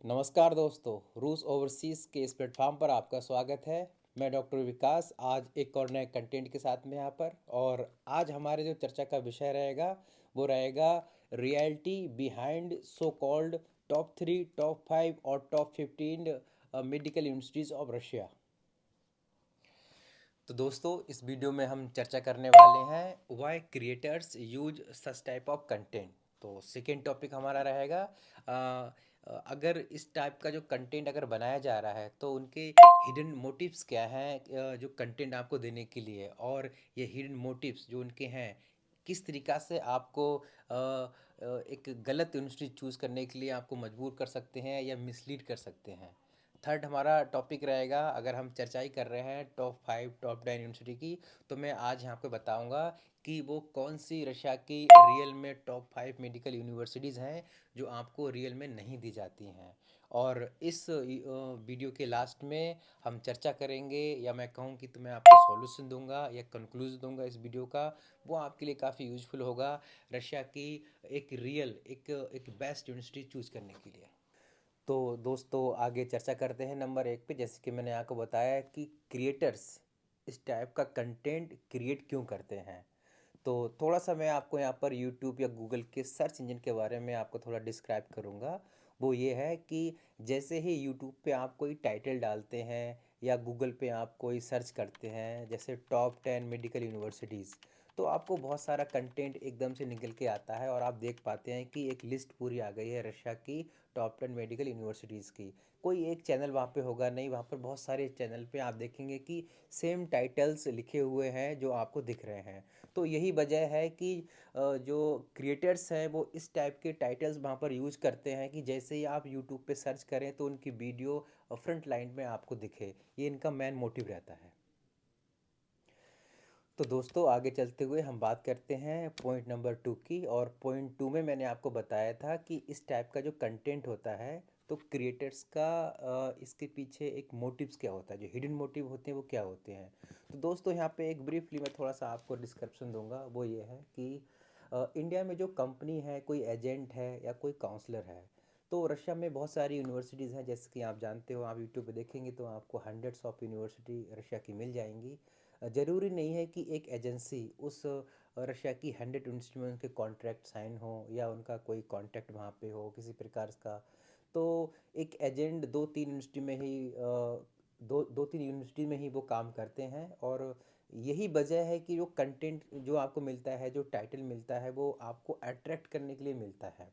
नमस्कार दोस्तों, रूस ओवरसीज़ के इस प्लेटफॉर्म पर आपका स्वागत है। मैं डॉक्टर विकास आज एक और नए कंटेंट के साथ में यहाँ पर। और आज हमारे जो चर्चा का विषय रहेगा वो रहेगा reality behind so called top 3, top 5 और top 15 medical universities of Russia. तो दोस्तों, इस वीडियो में हम चर्चा करने वाले हैं why creators use such type of content. तो सेकेंड टॉपिक हमारा रहेगा अगर इस टाइप का जो कंटेंट अगर बनाया जा रहा है तो उनके हिडन मोटिव्स क्या हैं, जो कंटेंट आपको देने के लिए। और ये हिडन मोटिव्स जो उनके हैं किस तरीक़ा से आपको एक गलत यूनिवर्सिटी चूज़ करने के लिए आपको मजबूर कर सकते हैं या मिसलीड कर सकते हैं। थर्ड हमारा टॉपिक रहेगा, अगर हम चर्चा ही कर रहे हैं टॉप 5 टॉप 10 यूनिवर्सिटी की, तो मैं आज यहाँ पे बताऊँगा कि वो कौन सी रशिया की रियल में टॉप 5 मेडिकल यूनिवर्सिटीज़ हैं जो आपको रियल में नहीं दी जाती हैं। और इस वीडियो के लास्ट में हम चर्चा करेंगे, या मैं कहूँ कि तो मैं आपको सॉल्यूशन दूंगा या कंक्लूजन दूंगा इस वीडियो का। वो आपके लिए काफ़ी यूजफुल होगा रशिया की एक रियल एक बेस्ट यूनिवर्सिटी चूज़ करने के लिए। तो दोस्तों, आगे चर्चा करते हैं नंबर 1 पे। जैसे कि मैंने आपको बताया कि क्रिएटर्स इस टाइप का कंटेंट क्रिएट क्यों करते हैं। तो थोड़ा सा मैं आपको यहाँ पर यूट्यूब या गूगल के सर्च इंजन के बारे में आपको थोड़ा डिस्क्राइब करूँगा। वो ये है कि जैसे ही यूट्यूब पे आप कोई टाइटल डालते हैं या गूगल पे आप कोई सर्च करते हैं जैसे टॉप 10 मेडिकल यूनिवर्सिटीज़, तो आपको बहुत सारा कंटेंट एकदम से निकल के आता है और आप देख पाते हैं कि एक लिस्ट पूरी आ गई है रशिया की टॉप 10 मेडिकल यूनिवर्सिटीज़ की। कोई एक चैनल वहाँ पे होगा नहीं, वहाँ पर बहुत सारे चैनल पे आप देखेंगे कि सेम टाइटल्स लिखे हुए हैं जो आपको दिख रहे हैं। तो यही वजह है कि जो क्रिएटर्स हैं वो इस टाइप के टाइटल्स वहाँ पर यूज करते हैं कि जैसे ही आप यूट्यूब पे सर्च करें तो उनकी वीडियो फ्रंट लाइन में आपको दिखे। ये इनका मेन मोटिव रहता है। तो दोस्तों, आगे चलते हुए हम बात करते हैं पॉइंट नंबर 2 की। और पॉइंट 2 में मैंने आपको बताया था कि इस टाइप का जो कंटेंट होता है तो क्रिएटर्स का इसके पीछे एक मोटिव्स क्या होता है, जो हिडन मोटिव होते हैं वो क्या होते हैं। तो दोस्तों, यहाँ पे एक ब्रीफली मैं थोड़ा सा आपको डिस्क्रिप्शन दूंगा। वो ये है कि इंडिया में जो कंपनी है, कोई एजेंट है या कोई काउंसलर है, तो रशिया में बहुत सारी यूनिवर्सिटीज़ हैं। जैसे कि आप जानते हो, आप यूट्यूब पे देखेंगे तो आपको हंड्रेड्स ऑफ यूनिवर्सिटी रशिया की मिल जाएंगी। ज़रूरी नहीं है कि एक एजेंसी उस रशिया की 100 यूनिवर्सिटी में उनके कॉन्ट्रैक्ट साइन हो या उनका कोई कॉन्टैक्ट वहाँ पे हो किसी प्रकार का। तो एक एजेंट दो तीन यूनिवर्सिटी में ही दो तीन यूनिवर्सिटी में ही वो काम करते हैं। और यही वजह है कि जो कंटेंट जो आपको मिलता है, जो टाइटल मिलता है, वो आपको अट्रैक्ट करने के लिए मिलता है।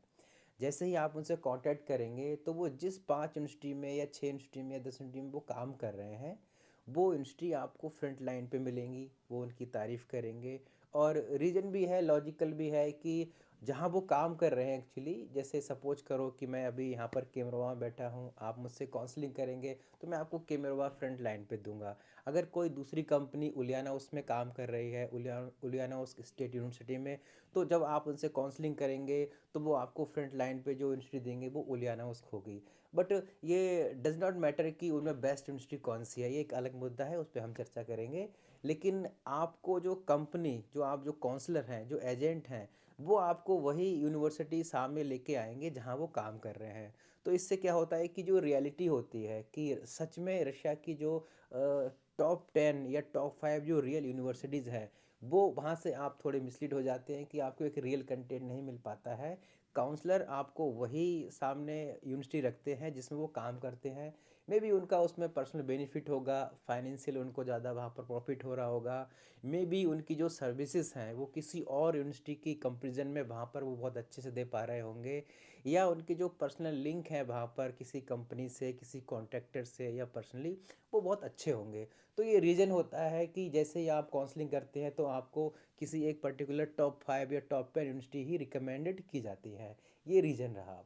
जैसे ही आप उनसे कांटेक्ट करेंगे तो वो जिस 5 यूनिवर्सिटी में या 6 यूनिवर्सिटी में या 10 यूनिवर्सिटी में वो काम कर रहे हैं, वो यूनिवर्सिटी आपको फ्रंट लाइन पे मिलेंगी, वो उनकी तारीफ़ करेंगे। और रीज़न भी है, लॉजिकल भी है कि जहाँ वो काम कर रहे हैं एक्चुअली, जैसे सपोज करो कि मैं अभी यहाँ पर केमरवा में बैठा हूँ, आप मुझसे काउंसलिंग करेंगे तो मैं आपको केमरवा फ्रंट लाइन पे दूंगा। अगर कोई दूसरी कंपनी उलियाना उसमें काम कर रही है, उलियाना उस स्टेट यूनिवर्सिटी में, तो जब आप उनसे काउंसलिंग करेंगे तो वो आपको फ्रंट लाइन पे जो यूनिवर्सिटी देंगे वो उलियाना उस्क होगी। बट ये डज नॉट मैटर कि उनमें बेस्ट यूनिवर्सिटी कौन सी है, ये एक अलग मुद्दा है, उस पर हम चर्चा करेंगे। लेकिन आपको जो कंपनी, जो आप जो काउंसलर हैं, जो एजेंट हैं, वो आपको वही यूनिवर्सिटी सामने लेके आएंगे जहाँ वो काम कर रहे हैं। तो इससे क्या होता है कि जो रियलिटी होती है कि सच में रशिया की जो टॉप 10 या टॉप 5 जो रियल यूनिवर्सिटीज़ हैं, वो वहाँ से आप थोड़े मिसलीड हो जाते हैं कि आपको एक रियल कंटेंट नहीं मिल पाता है। काउंसलर आपको वही सामने यूनिवर्सिटी रखते हैं जिसमें वो काम करते हैं। मे बी उनका उसमें पर्सनल बेनिफिट होगा, फाइनेंशियल उनको ज़्यादा वहाँ पर प्रॉफिट हो रहा होगा। मे बी उनकी जो सर्विसेज हैं वो किसी और यूनिवर्सिटी की कंपेरिजन में वहाँ पर वो बहुत अच्छे से दे पा रहे होंगे, या उनके जो पर्सनल लिंक हैं वहाँ पर किसी कंपनी से, किसी कॉन्ट्रैक्टर से या पर्सनली, वो बहुत अच्छे होंगे। तो ये रीज़न होता है कि जैसे ही आप काउंसलिंग करते हैं तो आपको किसी एक पर्टिकुलर टॉप 5 या टॉप 10 यूनिवर्सिटी ही रिकमेंडेड की जाती है। ये रीज़न रहा।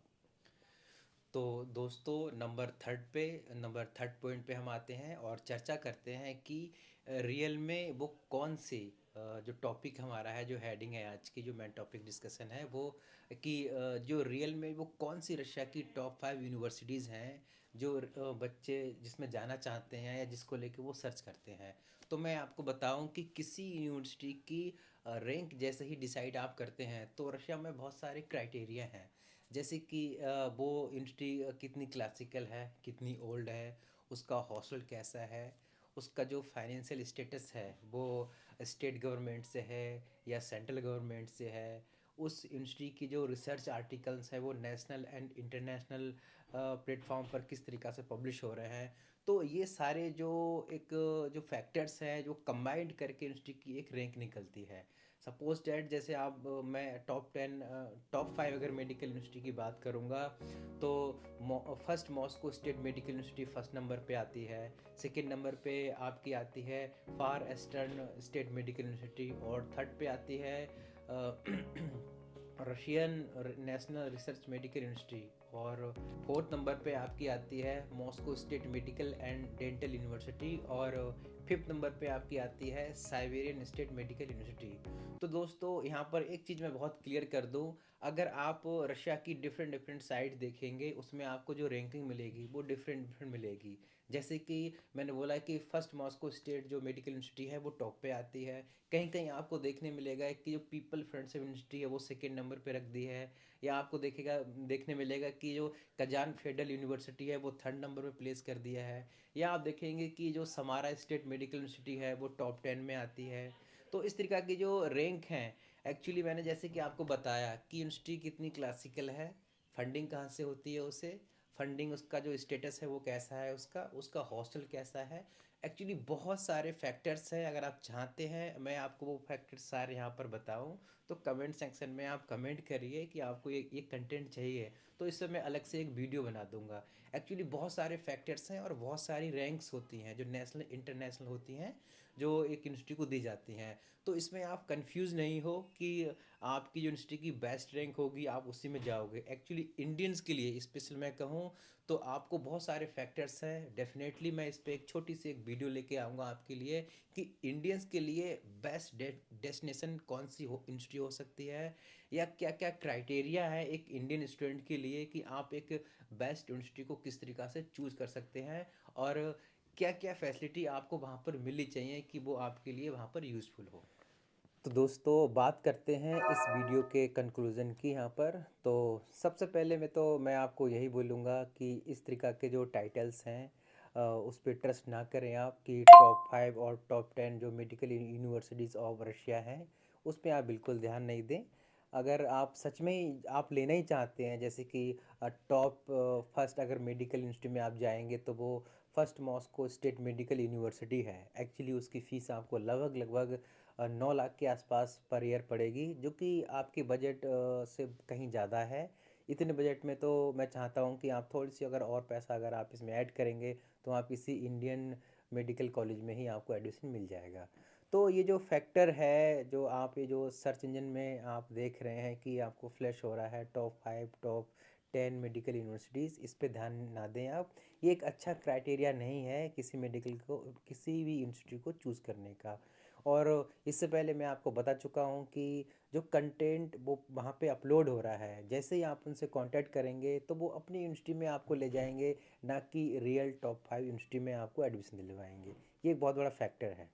तो दोस्तों, नंबर थर्ड पॉइंट पे हम आते हैं और चर्चा करते हैं कि रियल में वो कौन सी जो टॉपिक हमारा है, जो हेडिंग है आज की, जो मेन टॉपिक डिस्कशन है वो, कि जो रियल में वो कौन सी रशिया की टॉप 5 यूनिवर्सिटीज़ हैं जो बच्चे जिसमें जाना चाहते हैं या जिसको लेके वो सर्च करते हैं। तो मैं आपको बताऊं कि किसी यूनिवर्सिटी की रैंक जैसे ही डिसाइड आप करते हैं तो रशिया में बहुत सारे क्राइटेरिया हैं। जैसे कि वो यूनिवर्सिटी कितनी क्लासिकल है, कितनी ओल्ड है, उसका हॉस्टल कैसा है, उसका जो फाइनेंशियल स्टेटस है वो स्टेट गवर्नमेंट से है या सेंट्रल गवर्नमेंट से है, उस यूनिवर्सिटी की जो रिसर्च आर्टिकल्स हैं वो नेशनल एंड इंटरनेशनल प्लेटफॉर्म पर किस तरीक़ा से पब्लिश हो रहे हैं। तो ये सारे जो एक जो फैक्टर्स हैं जो कंबाइंड करके यूनिवर्सिटी की एक रैंक निकलती है। सपोज डैट जैसे आप मैं टॉप 10 टॉप 5 अगर मेडिकल यूनिवर्सिटी की बात करूँगा तो first Moscow state medical university first number पे आती है। सेकंड नंबर पे आपकी आती है फार ईस्टर्न स्टेट मेडिकल यूनिवर्सिटी, और थर्ड पे आती है Russian national research medical university, और फोर्थ नंबर पे आपकी आती है Moscow state medical and dental university, और फिफ्थ नंबर पे आपकी आती है साइबेरियन स्टेट मेडिकल यूनिवर्सिटी। तो दोस्तों यहाँ पर एक चीज़ मैं बहुत क्लियर कर दूँ, अगर आप रशिया की डिफरेंट डिफरेंट साइट देखेंगे उसमें आपको जो रैंकिंग मिलेगी वो डिफरेंट डिफरेंट मिलेगी। जैसे कि मैंने बोला कि फर्स्ट मॉस्को स्टेट जो मेडिकल यूनिवर्सिटी है वो टॉप पे आती है। कहीं कहीं आपको देखने मिलेगा कि जो पीपल फ्रेंडशिप यूनिवर्सिटी है वो सेकेंड नंबर पे रख दी है, या आपको देखने मिलेगा कि जो कजान फेडरल यूनिवर्सिटी है वो थर्ड नंबर पे प्लेस कर दिया है, या आप देखेंगे कि जो समारा स्टेट मेडिकल यूनिवर्सिटी है वो टॉप 10 में आती है। तो इस तरीक़ा की जो रैंक हैं, एक्चुअली मैंने जैसे कि आपको बताया कि यूनिवर्सिटी कितनी क्लासिकल है, फंडिंग कहाँ से होती है उसे, फंडिंग उसका जो स्टेटस है वो कैसा है, उसका उसका हॉस्टल कैसा है। एक्चुअली बहुत सारे फैक्टर्स हैं, अगर आप चाहते हैं मैं आपको वो फैक्टर्स सारे यहाँ पर बताऊँ तो कमेंट सेक्शन में आप कमेंट करिए कि आपको ये कंटेंट चाहिए, तो इससे मैं अलग से एक वीडियो बना दूंगा। एक्चुअली बहुत सारे फैक्टर्स हैं और बहुत सारी रैंक्स होती हैं जो नेशनल इंटरनेशनल होती हैं, जो एक यूनिवर्सिटी को दी जाती हैं। तो इसमें आप कंफ्यूज नहीं हो कि आपकी यूनिवर्सिटी की बेस्ट रैंक होगी आप उसी में जाओगे। एक्चुअली इंडियंस के लिए स्पेशल मैं कहूँ तो आपको बहुत सारे फैक्टर्स हैं, डेफिनेटली मैं इस पर एक छोटी सी एक वीडियो लेके आऊँगा आपके लिए कि इंडियंस के लिए बेस्ट डेस्टिनेशन कौन सी हो यूनिवर्सिटी हो सकती है, या क्या क्या क्राइटेरिया है एक इंडियन स्टूडेंट के लिए कि आप एक बेस्ट यूनिवर्सिटी को किस तरीक़ा से चूज़ कर सकते हैं, और क्या क्या फैसिलिटी आपको वहाँ पर मिलनी चाहिए कि वो आपके लिए वहाँ पर यूज़फुल हो। तो दोस्तों बात करते हैं इस वीडियो के कंक्लूज़न की यहाँ पर। तो सबसे पहले मैं आपको यही बोलूँगा कि इस तरीक़ा के जो टाइटल्स हैं उस पे ट्रस्ट ना करें आप, कि टॉप 5 और टॉप 10 जो मेडिकल यूनिवर्सिटीज़ ऑफ रशिया हैं उस पे आप बिल्कुल ध्यान नहीं दें। अगर आप सच में ही आप लेना ही चाहते हैं, जैसे कि टॉप फर्स्ट अगर मेडिकल यूनिवर्सिटी में आप जाएंगे तो वो first Moscow state medical university है। एक्चुअली उसकी फ़ीस आपको लगभग लगभग 9 लाख के आसपास पर ईयर पड़ेगी, जो कि आपके बजट से कहीं ज़्यादा है। इतने बजट में तो मैं चाहता हूँ कि आप थोड़ी सी अगर और पैसा अगर आप इसमें ऐड करेंगे तो आप किसी इंडियन मेडिकल कॉलेज में ही आपको एडमिशन मिल जाएगा। तो ये जो फैक्टर है जो आप ये जो सर्च इंजन में आप देख रहे हैं कि आपको फ्लैश हो रहा है टॉप 5 टॉप 10 मेडिकल यूनिवर्सिटीज़, इस पे ध्यान ना दें आप। ये एक अच्छा क्राइटेरिया नहीं है किसी भी यूनिवर्सिटी को चूज़ करने का। और इससे पहले मैं आपको बता चुका हूँ कि जो कंटेंट वो वहाँ पे अपलोड हो रहा है, जैसे ही आप उनसे कांटेक्ट करेंगे तो वो अपनी यूनिवर्सिटी में आपको ले जाएंगे, ना कि रियल टॉप 5 यूनिवर्सिटी में आपको एडमिशन दिलवाएंगे। ये एक बहुत बड़ा फैक्टर है।